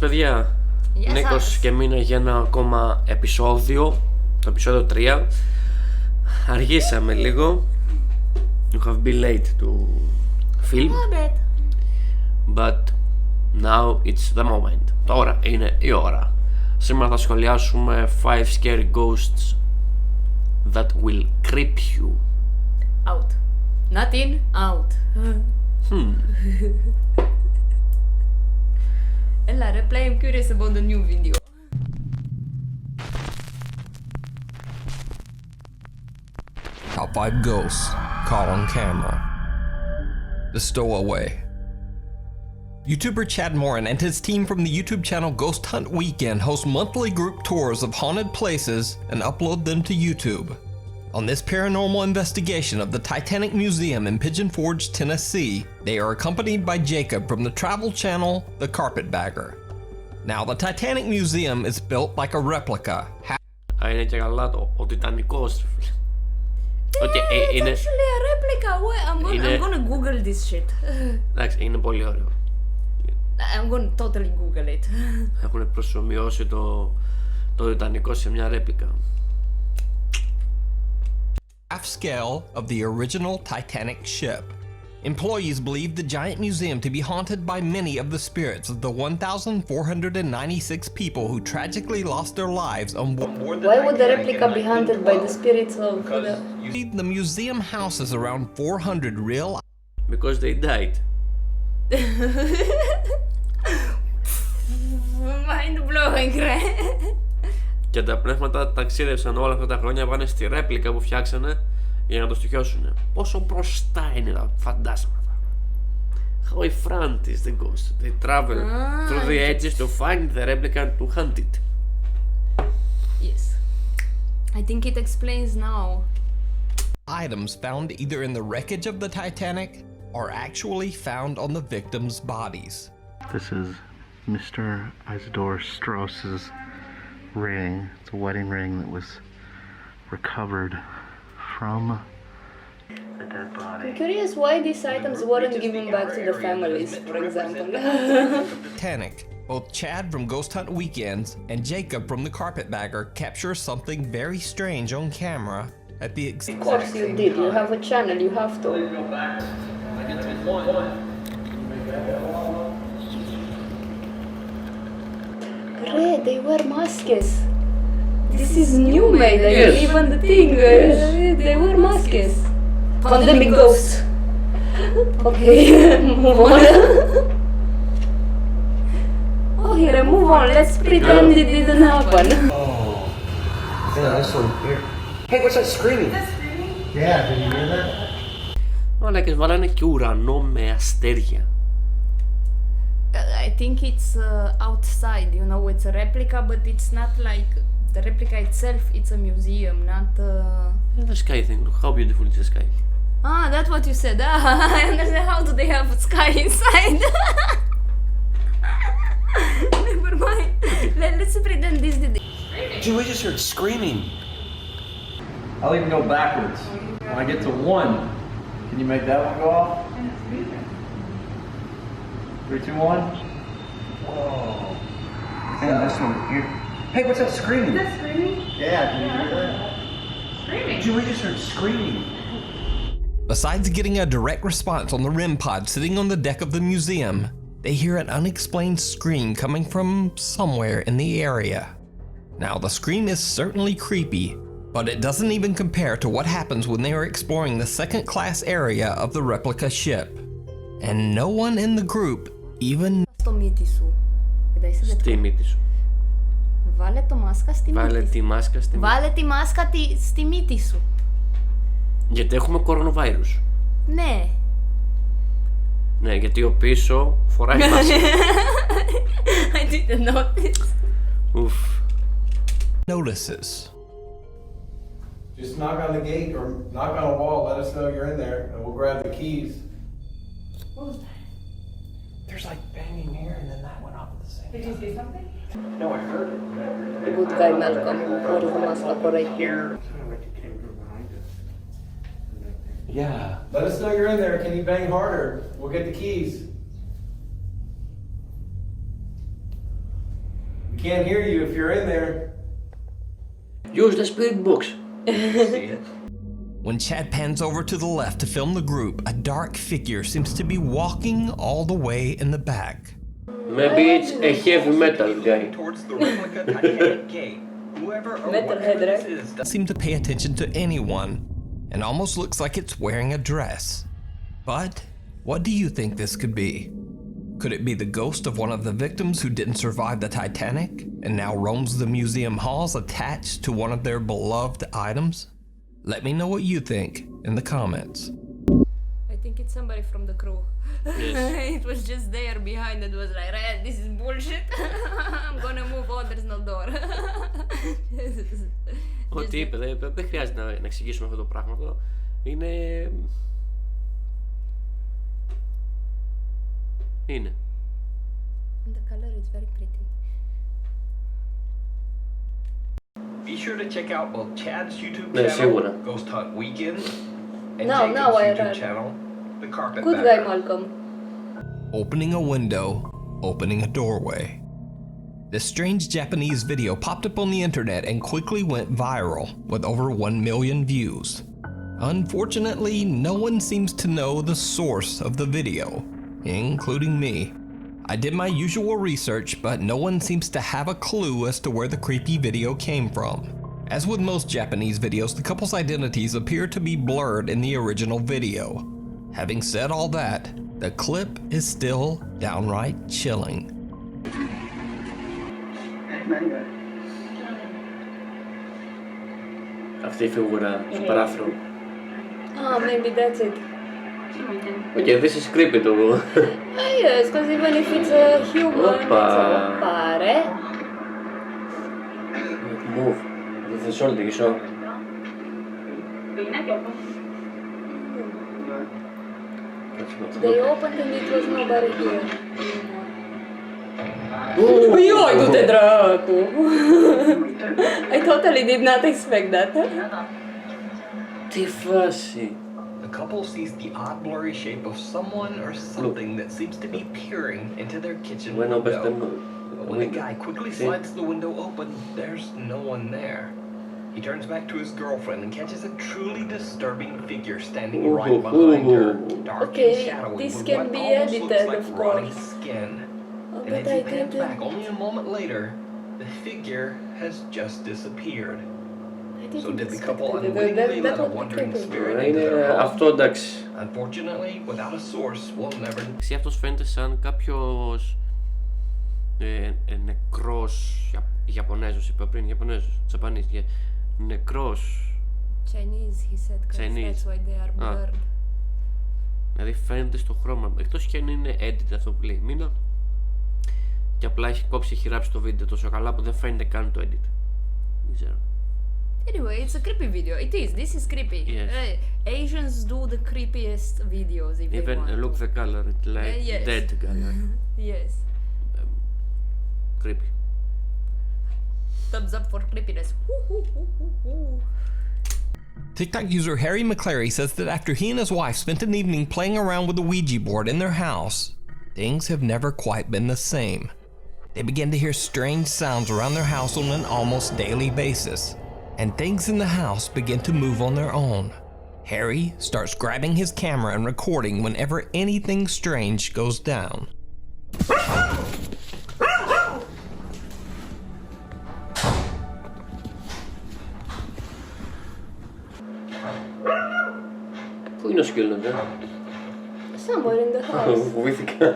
παιδιά. Νίκος και Μίνα για ένα ακόμα επεισόδιο. Το επεισόδιο 3. Αργήσαμε λίγο. You have been late to film. But now it's the moment. Τώρα είναι η ώρα. Σήμερα θα σχολιάσουμε 5 scary ghosts that will creep you out. Not in, out. Ella replay, I'm curious about the new video. Top 5 ghosts caught on camera. The Stowaway. YouTuber Chad Morin and his team from the YouTube channel Ghost Hunt Weekend host monthly group tours of haunted places and upload them to YouTube. On this paranormal investigation of the Titanic Museum in Pigeon Forge, Tennessee, they are accompanied by Jacob from the travel channel The Carpetbagger. Now, the Titanic Museum is built like a replica. Είναι και καλά ο Τιτανικός. It's actually a replica. I'm gonna Google this shit. Εντάξει, είναι πολύ ωραίο. I'm gonna totally Google it. Έχουν προσομοιώσει το Τιτανικό σε μια ρέπλικα. Half scale of the original Titanic ship. Employees believe the giant museum to be haunted by many of the spirits of the 1,496 people who tragically lost their lives on board the Why would the replica be haunted by the spirits of The museum houses around 400 real Because they died. Mind blowing, right? Και τα πνεύματα ταξίδευσαν όλα αυτά τα χρόνια, πάνε στη ρέπλικα που φτιάξανε για να το στοιχιώσουν. Πόσο μπροστά είναι τα φαντάσματα. How in front is the ghost. They travel through the edges to find the replica and to hunt it. Yes. I think it explains now. items found either in the wreckage of the Titanic or actually found on the victims' bodies. This is Mr. Isidore Strauss's ring. It's a wedding ring that was recovered from the dead body. I'm curious why these items weren't given back to the families, for example. Titanic. Both Chad from Ghost Hunt Weekends and Jacob from The Carpetbagger capture something very strange on camera at the Of course you did. You have a channel. You have to. Great, they wear masks. This is new made. Yes. Even the thing. They wear masks. Pandemic ghost. Okay, move on. Okay, move on. Let's pretend it didn't happen. Yeah, this one here. Hey, what's that screaming? Yeah, did you hear that? Όλα και βάλανε και ουρανό με αστέρια. I think it's outside, you know, it's a replica, but it's not like the replica itself, it's a museum, not The sky thing, look how beautiful is the sky. Ah, that's what you said. I understand. How do they have sky inside? Never mind. Let's pretend this did it. Dude, we just heard screaming. I'll even go backwards. When I get to 1, can you make that one go off? 3, 2, 1. Whoa. And this one here. Hey, what's that screaming? Yeah, did you hear that? Dude, we just heard screaming. Besides getting a direct response on the REM pod sitting on the deck of the museum, they hear an unexplained scream coming from somewhere in the area. Now, the scream is certainly creepy, but it doesn't even compare to what happens when they are exploring the second-class area of the replica ship. And no one in the group even... Στο μύτη σου. Στη μύτη σου. Βάλε το μάσκα στη Βάλε μύτη τη σου. μάσκα στη μύτη. Βάλε τη μάσκα στη μύτη σου. Γιατί έχουμε κορονοβάιρους. Ναι. Ναι, γιατί ο πίσω φοράει μάσκα. I didn't notice. Ουφ. notices. Just knock on the gate or knock on a wall, let us know you're in there, and we'll grab the keys. What was that? There's like banging here, and then that went off at the same time. Did you see something? No, I heard it. Good guy, Malcolm. What is the mask right here? Yeah. Let us know you're in there. Can you bang harder? We'll get the keys. Can't hear you if you're in there. Use the spirit box. See it? When Chad pans over to the left to film the group, a dark figure seems to be walking all the way in the back. Maybe it's a heavy metal guy. Towards the replica Titanic gate. Whoever or whatever this is doesn't seem to pay attention to anyone, and almost looks like it's wearing a dress. But what do you think this could be? Could it be the ghost of one of the victims who didn't survive the Titanic and now roams the museum halls attached to one of their beloved items? Let me know what you think in the comments. I think it's somebody from the crew. Yes. It was just there behind and was like, this is bullshit. I'm gonna move on, there's no door. Ό,τι είπε, δεν χρειάζεται να εξηγήσουμε αυτό το πράγμα εδώ. Είναι... Είναι. The color is very pretty. Be sure to check out both Chad's YouTube Ναι, σίγουρα. channel, Ghost Hunt Weekend, and No, Jacob's no, I YouTube read. channel, The Carpet Good guy, Bagger. Malcolm. Opening a window, opening a doorway. This strange Japanese video popped up on the internet and quickly went viral with over 1 million views. Unfortunately, no one seems to know the source of the video, including me. I did my usual research, but no one seems to have a clue as to where the creepy video came from. As with most Japanese videos, the couple's identities appear to be blurred in the original video. Having said all that, the clip is still downright chilling. Αυτή η φιγούρα στο παράθυρο. Oh, maybe that's it. Okay, this is creepy too. Yes, because even if it's a human, it's a pare. Move. Δεν θες όλη την κισό. They opened and it was nobody here. Oi, du te dracu! I totally did not expect that. Τι φάση. The couple sees the odd blurry shape of someone or something that seems to be peering into their kitchen Bueno, pues window. When the guy quickly slides the window open, there's no one there. He turns back to his girlfriend and catches a truly disturbing figure standing right behind her, dark Okay, and shadowy, this with can what be almost edited, looks of like rotting course. skin. And But as he I pans didn't. back, only a moment later, the figure has just disappeared. So did the couple unwittingly let a wandering spirit into their home? Αυτό εντάξει. Unfortunately, without a source, we'll never. Εσύ αυτός φαίνεται σαν κάποιος νεκρός Ιαπωνέζος, είπε πριν Ιαπωνέζος, Τζαπανής, νεκρός. Chinese, he said, because Chinese. that's why they are blurred. Δηλαδή φαίνεται στο χρώμα, εκτός και αν είναι edit αυτό που λέει Μίνα και απλά έχει κόψει, έχει γράψει το βίντεο τόσο καλά που δεν φαίνεται καν το edit. Δεν ξέρω. Anyway, it's a creepy video. It is. This is creepy. Yes. Asians do the creepiest videos if Even they want look to. the color, it's like Yes. dead color. Yes. Creepy. Thumbs up for creepiness. TikTok user Harry McClary says that after he and his wife spent an evening playing around with the Ouija board in their house, things have never quite been the same. They began to hear strange sounds around their house on an almost daily basis, and things in the house begin to move on their own. Harry starts grabbing his camera and recording whenever anything strange goes down. Πού είναι ο σκύλος, Somewhere in the house. Φοβήθηκα.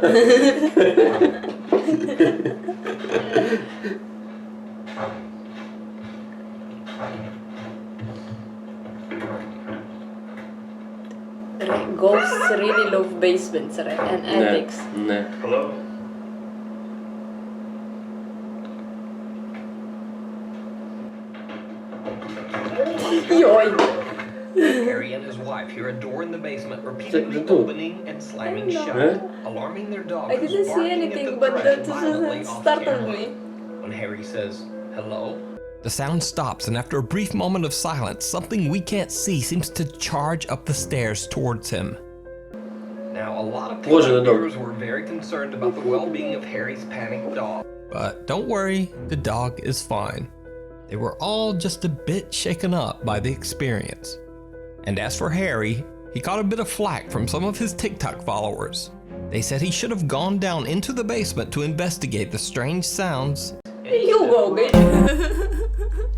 Ghosts really love basements, right? And attics. Ναι. Hello? Yoy! Harry and his wife hear a door in the basement repeatedly door. opening and slamming I know. shut, alarming their dog. I who's didn't see barking at anything, the but threat that violently just off startled camera. me. When Harry says, hello? The sound stops, and after a brief moment of silence, something we can't see seems to charge up the stairs towards him. Now, a lot of Close the door. viewers were very concerned about the well-being of Harry's panicked dog. But don't worry, the dog is fine. They were all just a bit shaken up by the experience. And as for Harry, he caught a bit of flack from some of his TikTok followers. They said he should have gone down into the basement to investigate the strange sounds. You go,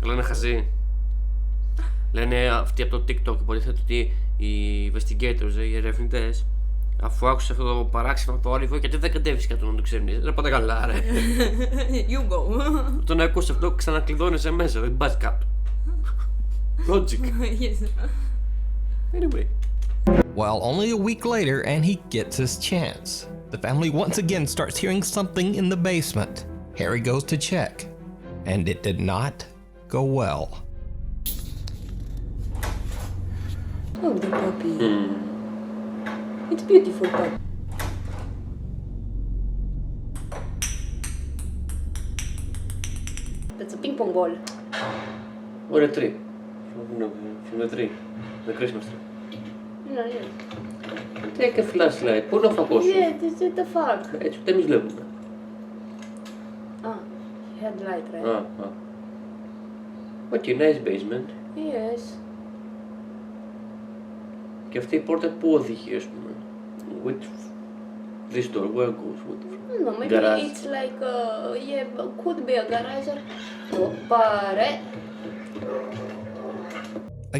Λένε χαζί. Λένε αυτοί από το TikTok, υποτίθεται ότι οι investigators, οι ερευνητές, αφού άκουσε αυτό το παράξενο θόρυβο, γιατί δεν κατέβεις κάτω να το ξερνείς. Ρε πάτε καλά ρε. You go. Όταν ακούς αυτό ξανακλειδώνεσαι μέσα, δεν πας κάτω. Logic. Yes. Anyway. Well, only a week later and he gets his chance. The family once again starts hearing something in the basement. Harry goes to check, and it did not go well. Oh, the puppy. It's beautiful puppy. That's a ping pong ball. What a tree. From the tree. The Christmas tree. No, yes. Take a flashlight. Πού είναι ο φακός σου? Yeah, this is the fuck. Έτσι ούτε εμείς βλέπουμε. Ah, he had light, right? Okay, nice basement. Yes. Και αυτή η πόρτα πού οδηγεί, ας πούμε? Which... This door, where goes? No, maybe Garage. it's like, yeah, could be a garage or... Oh, pare.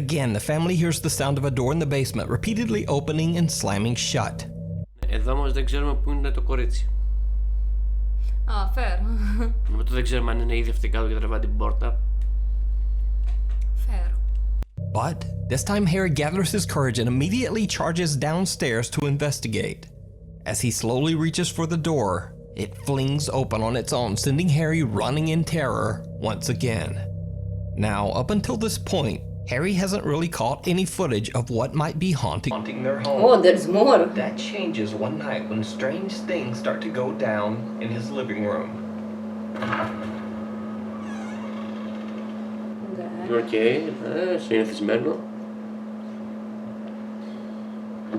Again, the family hears the sound of a door in the basement repeatedly opening and slamming shut. Εδώ όμως δεν ξέρουμε πού είναι το κορίτσι. Ah, fair. Με το δεν ξέρουμε αν είναι ήδη αυτή κάτω και τραβά την πόρτα. Fair. But this time Harry gathers his courage and immediately charges downstairs to investigate. As he slowly reaches for the door, it flings open on its own, sending Harry running in terror once again. Now, up until this point, Harry hasn't really caught any footage of what might be haunting their home. Oh, there's more. That changes one night when strange things start to go down in his living room. Okay, συνηθισμένο.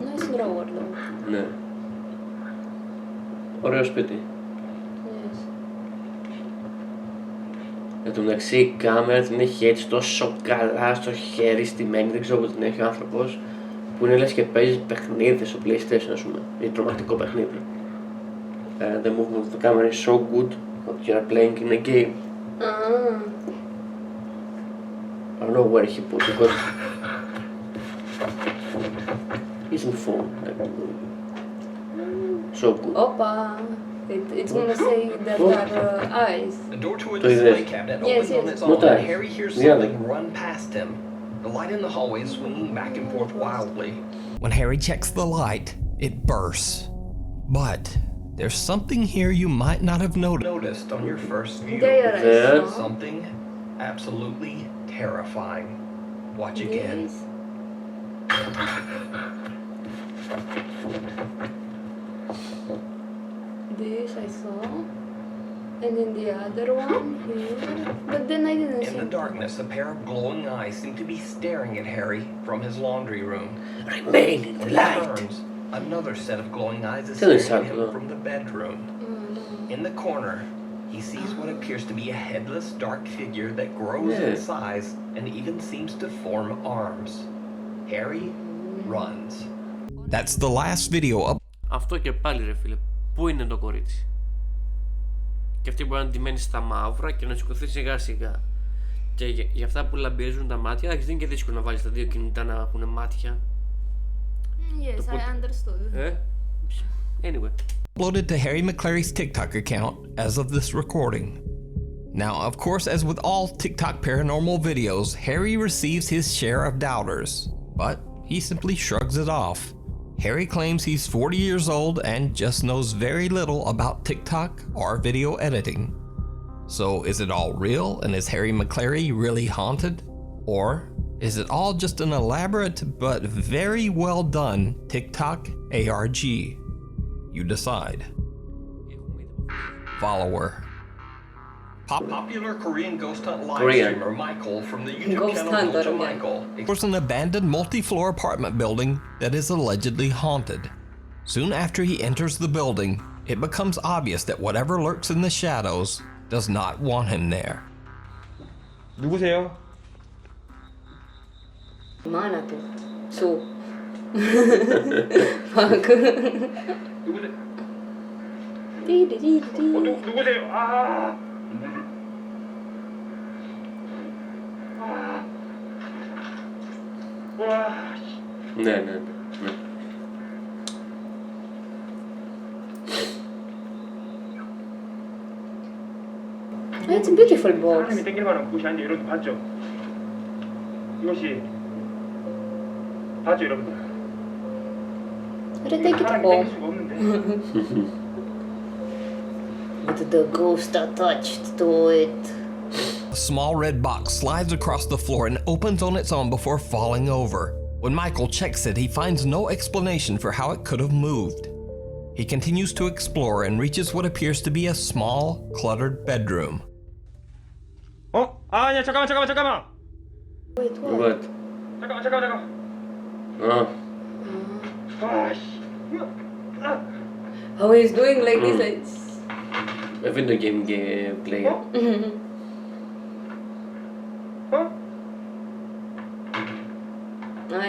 Nice drawer though. Ναι. Ωραίο σπίτι. Yes. Εν τω μεταξύ η κάμερα την έχει έτσι τόσο καλά στο χέρι στημένη, δεν ξέρω πού την έχει ο άνθρωπος, που είναι λες και παίζεις παιχνίδι στο PlayStation, ας πούμε, ή τρομακτικό παιχνίδι. The movement of the camera is so good that you are playing in a game. I don't know where he put it, because he's on phone. So good. Opa. It's gonna say that are eyes. The door to a display cabinet opens on its own, and Harry hears something run past him. The light in the hallway is swinging back and forth wildly. When Harry checks the light, it bursts. But there's something here you might not have noticed on your first view. There. Something absolutely terrifying. Watch again. Yes. This I saw, and then the other one here, but then I didn't see. In the darkness, a pair of glowing eyes seem to be staring at Harry from his laundry room. Remain in the light. Another set of glowing eyes is staring at him from the bedroom. In the corner, he sees what appears to be a headless, dark figure that grows in size and even seems to form arms. Harry runs. That's the last video up. Αυτό και πάλι ρε φίλε, πού είναι το κορίτσι? Και αυτή μπορεί να τη μένει στα μαύρα και να σηκωθεί σιγά σιγά. Και για αυτά που λαμπυρίζουν τα μάτια, δεν είναι και δύσκολο να βάλεις τα δύο κινητά να έχουν μάτια. Yes, I understood. Anyway. Uploaded to Harry McClary's TikTok account as of this recording. Now, of course, as with all TikTok paranormal videos, Harry receives his share of doubters, but he simply shrugs it off. Harry claims he's 40 years old and just knows very little about TikTok or video editing. So is it all real, and is Harry McClary really haunted? Or is it all just an elaborate but very well done TikTok ARG? You decide. Follower. Popular Korean ghost hunt live streamer Michael from the YouTube channel Michael was an abandoned multi-floor apartment building that is allegedly haunted. Soon after he enters the building, it becomes obvious that whatever lurks in the shadows does not want him there. 누구세요? Mana tu. Su. Fuck. 누구세요? Di. 누구세요? 아. 와. Ναι. It's a beautiful box. 사람이 땡길 만한 곳이 아닌데 여러분 봤죠? 이것이 봤죠 여러분들? Let take it 사람이 땡길 home. 수가 없는데. But the ghost attached to it. A small red box slides across the floor and opens on its own before falling over. When Michael checks it, he finds no explanation for how it could have moved. He continues to explore and reaches what appears to be a small, cluttered bedroom. 어? 아니야 잠깐만. Wait, what? Вот. 잠깐만. А, 아 씨. How he's doing like this? It's... a video game player. 어?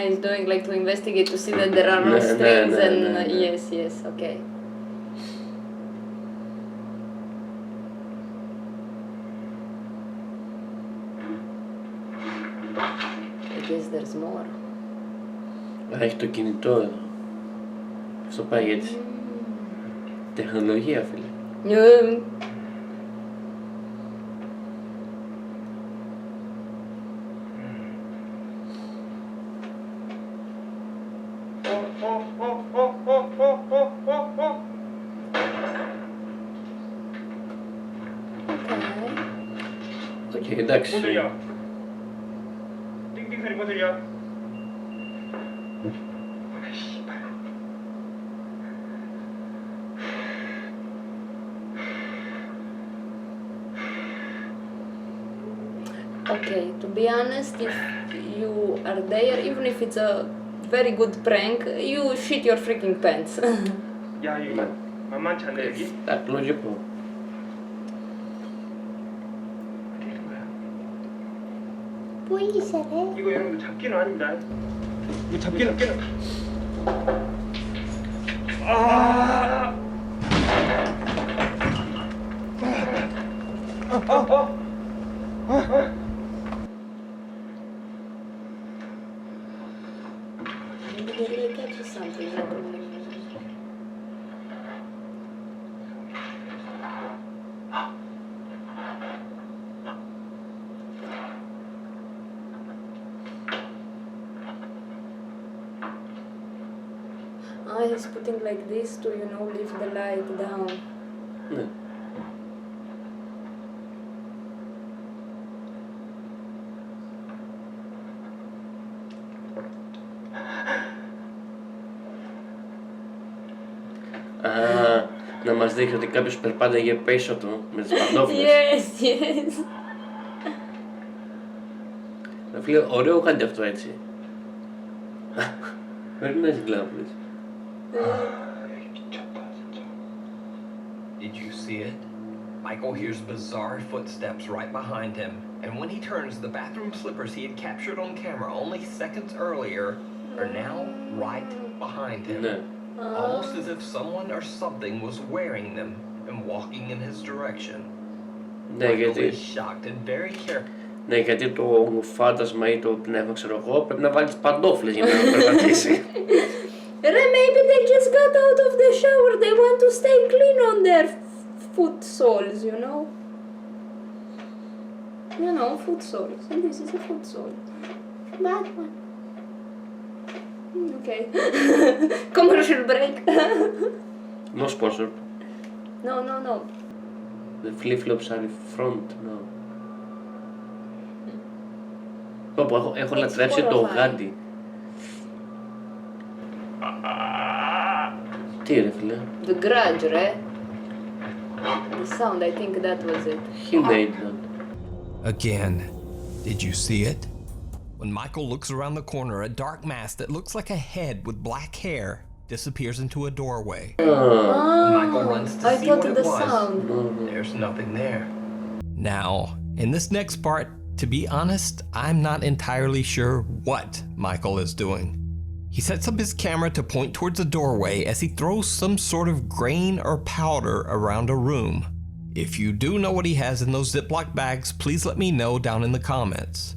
He's doing like to investigate to see that there are no No, strings no, and no. yes, okay. I guess there's more. Α, έχει το κινητό εδώ. Αυτό πάει έτσι. Τεχνολογία, φίλε. Οκ, εντάξει. 뭔 소리야? 띵띵 소리 뭔 소리야? Okay, to be honest, if you are there, even if it's a very good prank, you shit your freaking pants. 야 이거 만만치 않네 여기. Так, логико. 이거 여러분들 잡기는 아닙니다. 이거 잡기는. 아. Maybe they really catch something. He's putting like this to, leave the light down. Ναι. Α, να μας δείχνει ότι κάποιος περπάταγε πίσω του με τις παντόφλες. Yes. Φίλε, ωραίο κάνετε αυτό έτσι. Very nice glasses. Did you see it? Michael hears bizarre footsteps right behind him, and when he turns, the bathroom slippers he had captured on camera only seconds earlier are now right behind him. Ναι. Almost as if someone or something was wearing them and walking in his direction. Ναι, Michael γιατί, is shocked and very careful. ναι, γιατί το φάντασμα ή το πνεύμα, ξέρω εγώ, πρέπει να βάλεις παντόφλες για να περπατήσει. Maybe they just got out of the shower. They want to stay clean on their foot soles, foot soles. And this is a foot sole. That one. Okay. Commercial break. No sponsor. No. The flip-flops are in front, no. Πω, έχω λατρέψει το γάντι. Τι ρε φίλε. The grudge, right? The sound, I think that was it. He made that. Again, did you see it? When Michael looks around the corner, a dark mass that looks like a head with black hair disappears into a doorway. Michael runs to I see thought what it the was. sound. There's nothing there. Now, in this next part, to be honest, I'm not entirely sure what Michael is doing. He sets up his camera to point towards a doorway as he throws some sort of grain or powder around a room. If you do know what he has in those Ziploc bags, please let me know down in the comments.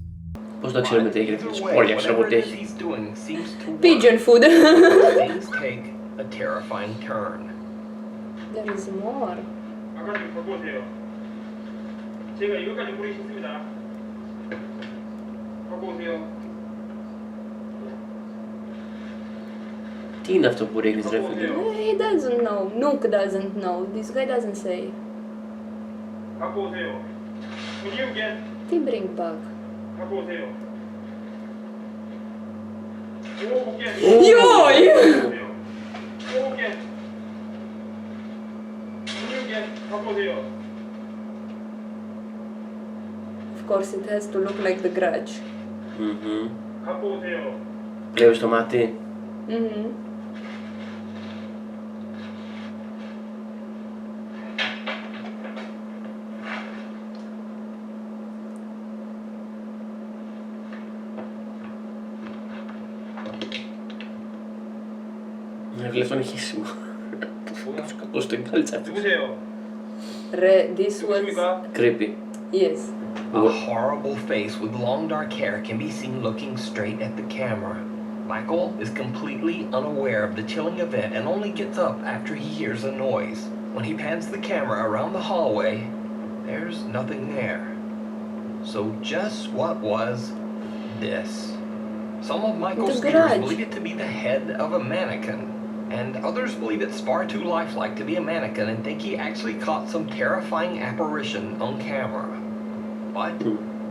Πώς να ξέρουμε τι έχει Either αυτή way, σπόρια, ξέρω εγώ whatever τι it is έχει. he's doing seems to work. Pigeon food. Things take a terrifying turn. There is more. 아까좀 갖고 오세요. 제가 이것까지 뿌리 셨습니다. 갖고 오세요. Τι είναι αυτό που ρίχνεις ρε φίλε? He doesn't know. Nuke doesn't know. This guy doesn't say. 갖고 오세요. Can you get? He bring back. 갖고 오세요. 오, 오케이. Yoi! 오, 오케이. Can you get? 갖고 오세요. Of course it has to look like the Grudge. 갖고 오세요. Βλέπεις το μάτι? Βλέπω τον ηχήσιμο. Πόσο κακός το εγκάλτσα αυτός. 누구세요? This was... 누구십니까? Creepy. Yes. A horrible face with long dark hair can be seen looking straight at the camera. Michael is completely unaware of the chilling event and only gets up after he hears a noise. When he pans the camera around the hallway, there's nothing there. So just what was this? Some of Michael's The viewers Grudge. believe it to be the head of a mannequin, and others believe it's far too lifelike to be a mannequin and think he actually caught some terrifying apparition on camera. But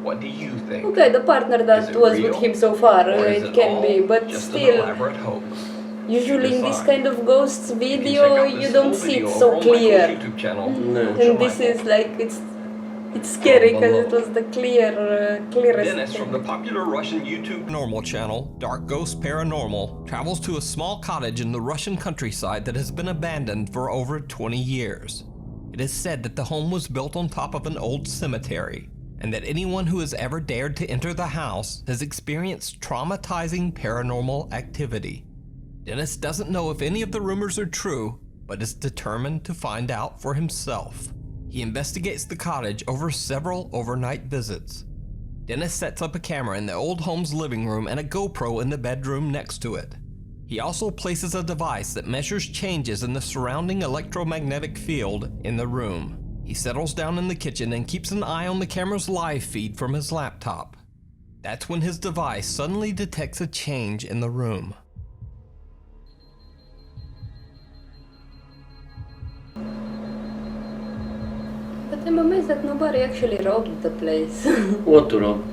what do you think? Okay, the partner Is that it was real? with him so far, Or is it can all be, but just an still, elaborate hoax? usually in this Decide. kind of ghosts You can video, check out you this don't full see video it over so on clear. Michael's YouTube channel. No. And this is like, it's scary because it was the clearest Dennis from the thing. popular Russian YouTube Paranormal channel, Dark Ghost Paranormal, travels to a small cottage in the Russian countryside that has been abandoned for over 20 years. It is said that the home was built on top of an old cemetery, and that anyone who has ever dared to enter the house has experienced traumatizing paranormal activity. Dennis doesn't know if any of the rumors are true, but is determined to find out for himself. He investigates the cottage over several overnight visits. Dennis sets up a camera in the old home's living room and a GoPro in the bedroom next to it. He also places a device that measures changes in the surrounding electromagnetic field in the room. He settles down in the kitchen and keeps an eye on the camera's live feed from his laptop. That's when his device suddenly detects a change in the room. But I'm amazed that nobody actually robbed the place. What to rob?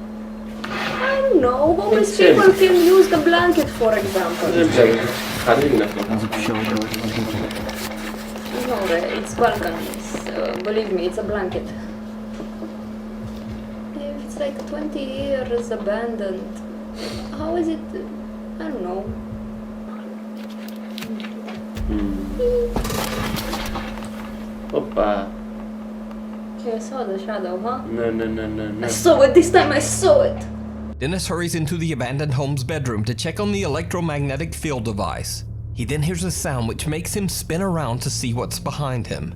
I don't know, homeless It's people safe. can use the blanket for example. Δεν ξέρω. Χάρη είναι αυτό. No, it's balconies. Believe me, it's a blanket. If it's like 20 years abandoned, how is it? I don't know. Οπα. I saw the shadow, huh? Ναι. I saw it this time, I saw it! Dennis hurries into the abandoned home's bedroom to check on the electromagnetic field device. He then hears a sound which makes him spin around to see what's behind him.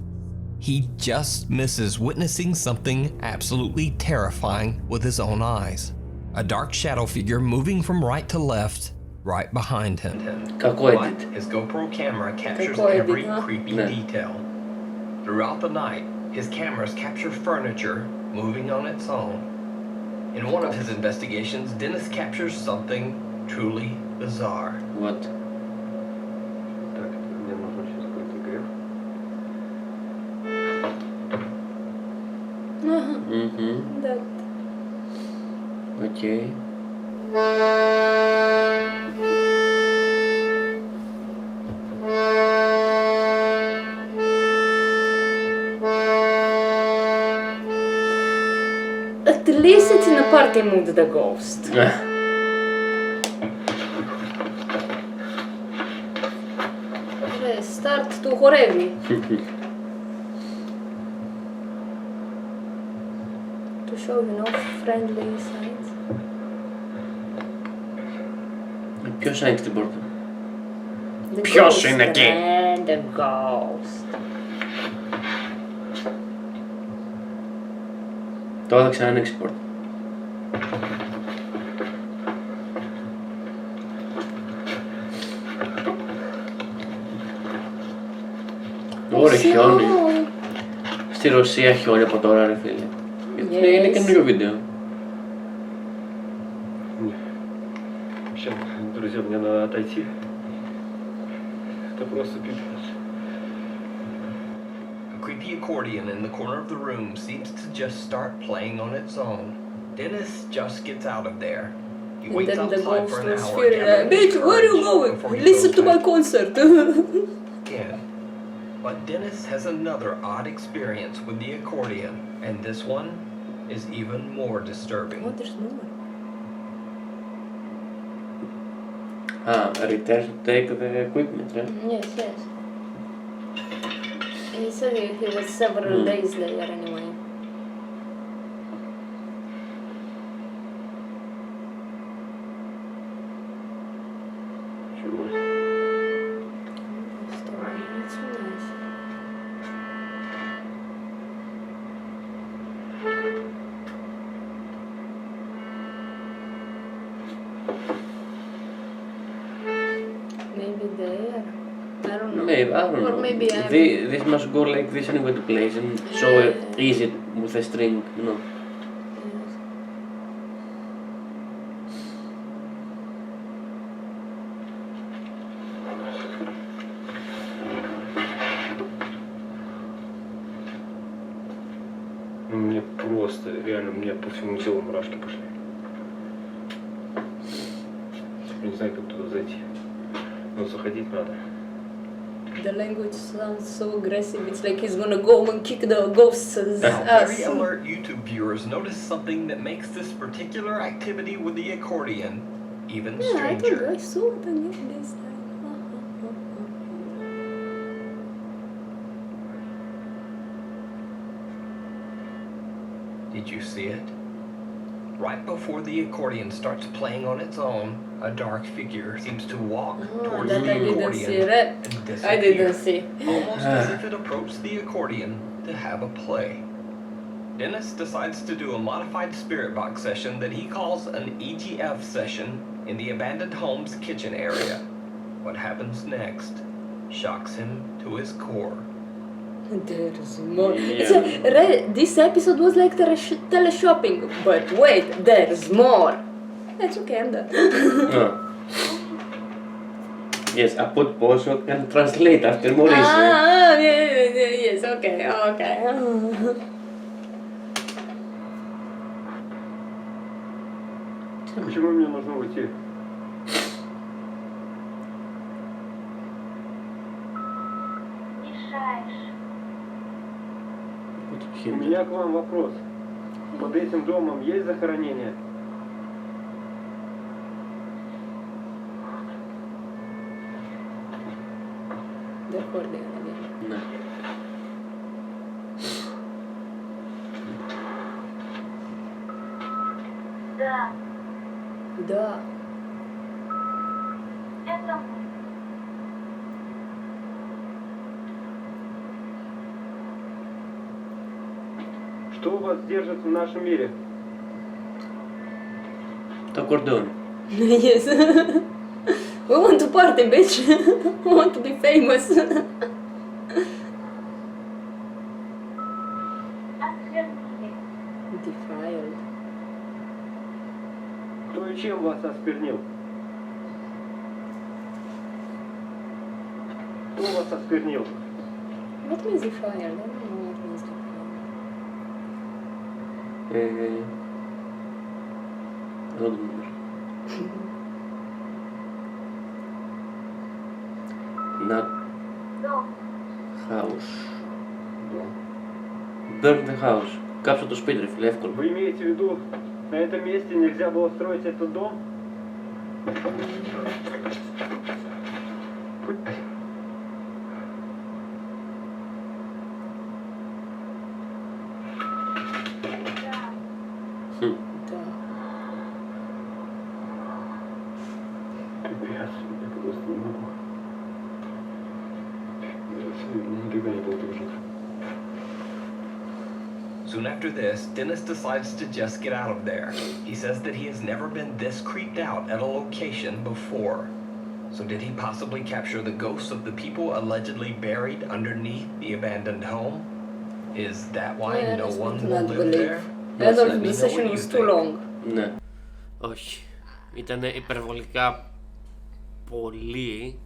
He just misses witnessing something absolutely terrifying with his own eyes. A dark shadow figure moving from right to left, right behind him. Κακό But edit. his GoPro camera captures Κακό edit, every huh? creepy Yeah. detail. Throughout the night, his cameras capture furniture moving on its own. In one of his investigations, Dennis captures something truly bizarre. What? Так, мне нужно сейчас какой-то гриф. That... Окей. At least it's in a party mood, the ghost. του χορεύει. To show, you know, friendly signs. Ποιος άνοιξε την πόρτα? The Ποιος ghost, είναι εκεί? The ghost. Τώρα θα ξανανοίξει την πόρτα. Ωραία, χιόνι. Στη Ρωσία χιόνι από τώρα, ρε φίλε. Γιατί είναι καινούριο βίντεο. Сейчас, друзья, мне надо отойти. Это просто пипец. A creepy accordion in the corner of the room seems to just start playing on its own. Dennis just gets out of there. He And waits then the outside ghost for an was hour. furious. gathering Bitch, his where are you courage before going? he Listen goes to my back concert. again. But Dennis has another odd experience with the accordion, and this one is even more disturbing. What is more? Return to take the equipment, right? Yes, yes. He said he was several days later anyway. Чего? Story, it's so nice. Maybe there. I don't know. Maybe, I don't Or know. maybe I'm... This must go like this anyway to place and so easy with a string, you know. Yes. Ну, мне просто, реально, мне по всему телу мурашки пошли. Не знаю, как туда зайти. Но заходить надо. The language sounds so aggressive. It's like he's gonna go and kick the ghosts' Now, ass. very alert YouTube viewers notice something that makes this particular activity with the accordion even Yeah, I think stranger. I saw it again this time. Did you see it? Right before the accordion starts playing on its own, a dark figure seems to walk towards That the I didn't accordion see that. and disappear, I didn't see. almost as if it approached the accordion to have a play. Dennis decides to do a modified spirit box session that he calls an EGF session in the abandoned home's kitchen area. What happens next shocks him to his core. There's more. Yeah. It's this episode was like teleshopping, but wait, there's more. That's okay, I'm done. Yes, I put pause so I can translate after more research. Yes, okay, okay. Почему мне нужно уйти? У меня к вам вопрос. Под этим домом есть захоронение? They're holding again. No. Да, Да. это мы. Что вас держит в нашем мире? Το κορδόν. Yes. We want to party, bitch. We want to be famous. Осквернили. Defiled. Кто и чем вас осквернил? Кто вас осквернил? What means defiled? I don't know what means defiled. I don't remember. Not Дом. house. Burn the house. Κάψω το σπίτι, ρε φίλε, εύκολο. Вы имеете в виду, на этом месте нельзя было строить этот дом? Soon after this, Dennis decides to just get out of there. He says that he has never been this creeped out at a location before. So did he possibly capture the ghosts of the people allegedly buried underneath the abandoned home? Is that why no one will live there? Adolf, the session was too long. Ναι. Όχι. Ήταν υπερβολικά πολύ.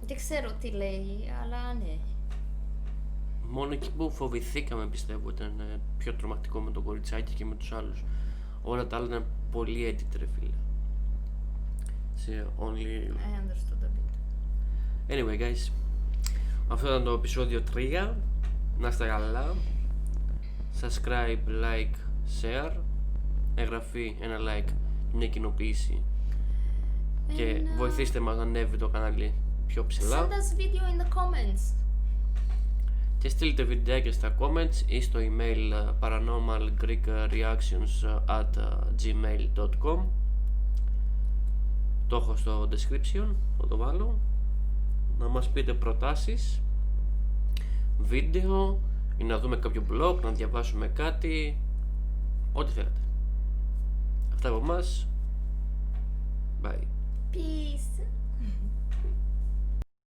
Δεν ξέρω τι λέει, αλλά ναι. Μόνο εκεί που φοβηθήκαμε πιστεύω ήταν πιο τρομακτικό με τον κοριτσάκι και με τους άλλους. Όλα τα άλλα ήταν πολύ edit ρε φίλε. Only... I understood a bit. Anyway guys, αυτό ήταν το επεισόδιο 3. Να είστε καλά. Subscribe, like, share. Εγγραφή, ένα like, μια κοινοποίηση. Και βοηθήστε μας να ανέβει το κανάλι πιο ψηλά. Send us video in the comments. Και στείλτε βιντεάκια στα comments ή στο email paranormalgreekreactions@gmail.com. Το έχω στο description, θα το βάλω. Να μας πείτε προτάσεις, βίντεο ή να δούμε κάποιο blog, να διαβάσουμε κάτι, ό,τι θέλετε. Αυτά από εμάς. Bye. Peace.